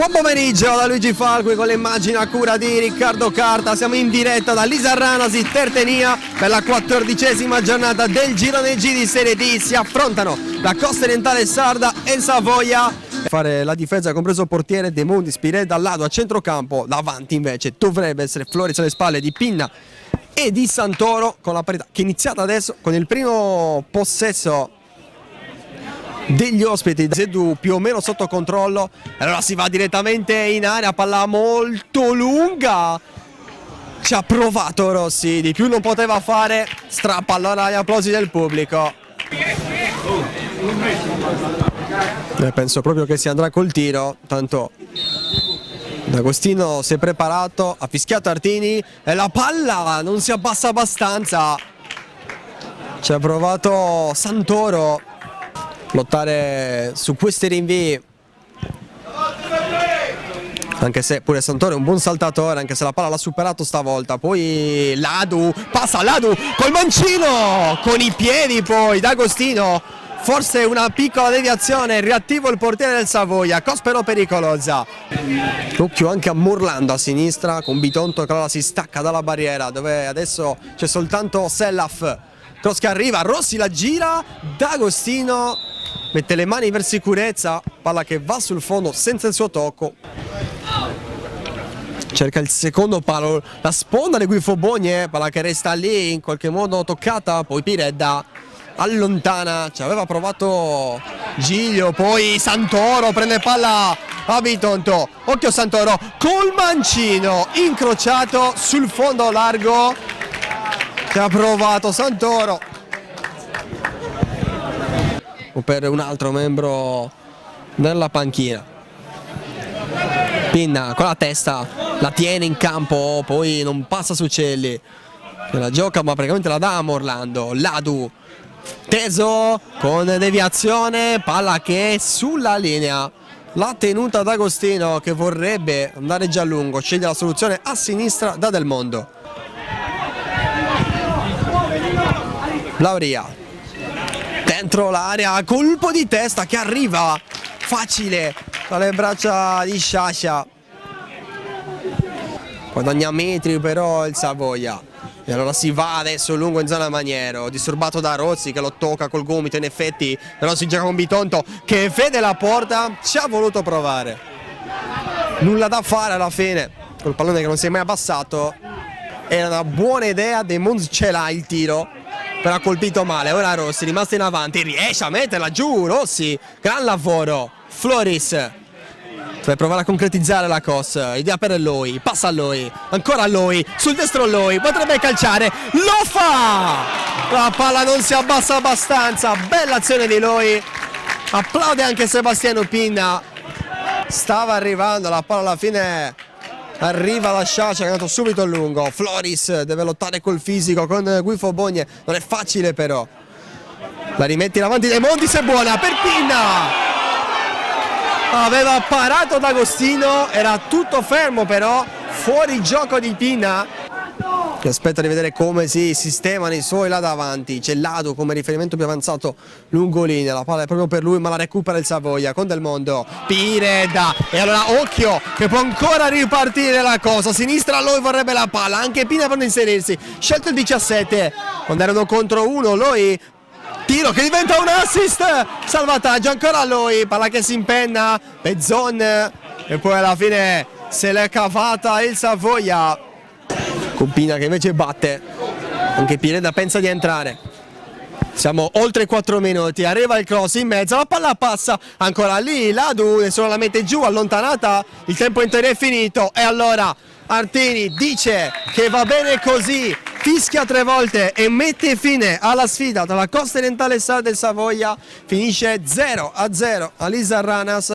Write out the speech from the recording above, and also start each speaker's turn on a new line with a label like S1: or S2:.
S1: Buon pomeriggio da Luigi Falqui con le immagini a cura di Riccardo Carta. Siamo in diretta da Lisarranasi Tertenia per la 14ª giornata del girone G di Serie D. Si affrontano la Costa Orientale Sarda e il Savoia. Fare la difesa, compreso il portiere De Mondis, Pireda al lato a centrocampo. Davanti invece dovrebbe essere Floris alle spalle di Pinna e di Santoro, con la parità che è iniziata adesso con il primo possesso degli ospiti. Zedu più o meno sotto controllo, allora si va direttamente in area, palla molto lunga, ci ha provato Rossi, di più non poteva fare, strappa allora gli applausi del pubblico. Penso proprio che si andrà col tiro, tanto D'Agostino si è preparato, ha fischiato Artini e la palla non si abbassa abbastanza, ci ha provato Santoro. Lottare su questi rinvii, anche se pure Santoro è un buon saltatore, anche se la palla l'ha superato stavolta. Poi Ladu, passa Ladu col mancino, con i piedi poi D'Agostino, forse una piccola deviazione, riattivo il portiere del Savoia, Cospero pericolosa. Occhio anche a Morlando a sinistra con Bitonto che allora si stacca dalla barriera, dove adesso c'è soltanto Sellaf. Cross che arriva, Rossi la gira, D'Agostino mette le mani per sicurezza, palla che va sul fondo senza il suo tocco. Cerca il secondo palo, la sponda di Guifo Bogne, palla che resta lì in qualche modo toccata, poi Pireda allontana, ci aveva provato Giglio, poi Santoro prende palla a Bitonto, occhio Santoro col mancino incrociato sul fondo largo, che ha provato Santoro. O per un altro membro della panchina. Pinna con la testa la tiene in campo, poi non passa su Celli, che la gioca ma praticamente la dà a Morlando. Ladu teso con deviazione, palla che è sulla linea, la tenuta D'Agostino che vorrebbe andare già a lungo, sceglie la soluzione a sinistra da Del Mondo. Lauria dentro l'area, colpo di testa che arriva facile dalle braccia di Sciascia, guadagna metri però il Savoia e allora si va adesso lungo in zona Maniero, disturbato da Rossi che lo tocca col gomito, in effetti però si gioca con Bitonto che vede la porta, ci ha voluto provare, nulla da fare alla fine, col pallone che non si è mai abbassato. Era una buona idea, De Mons ce l'ha il tiro, però ha colpito male. Ora Rossi rimasto in avanti, riesce a metterla giù, Rossi, gran lavoro. Floris deve provare a concretizzare la cosa, idea per Loi, passa a Loi, ancora a Loi, sul destro Loi, potrebbe calciare, lo fa! La palla non si abbassa abbastanza, bella azione di Loi, applaude anche Sebastiano Pinna, stava arrivando, la palla alla fine arriva la Sciascia che è andato subito a lungo. Floris deve lottare col fisico con Guifo Bogne, non è facile però, la rimetti in avanti dei Mondis, è buona per Pinna, aveva parato D'Agostino, era tutto fermo però, fuori gioco di Pinna che aspetta di vedere come si sistemano i suoi là davanti. C'è Ladu come riferimento più avanzato lungo linea, la palla è proprio per lui ma la recupera il Savoia con Del Mondo, Pireda e allora occhio che può ancora ripartire la cosa, a sinistra Loi vorrebbe la palla, anche Pinna per inserirsi, scelto il 17 quando erano contro uno, Loi tiro che diventa un assist, salvataggio ancora Loi, palla che si impenna, Bezzon e poi alla fine se l'è cavata il Savoia con Pinna che invece batte, anche Pireda pensa di entrare. Siamo oltre 4 minuti, arriva il cross in mezzo, la palla passa ancora lì, Ladu nessuno la mette giù, allontanata, il tempo in teoria è finito e allora Artini dice che va bene così, fischia 3 volte e mette fine alla sfida tra la Costa Orientale Sarda e il Savoia, finisce 0-0 a Lisarranas.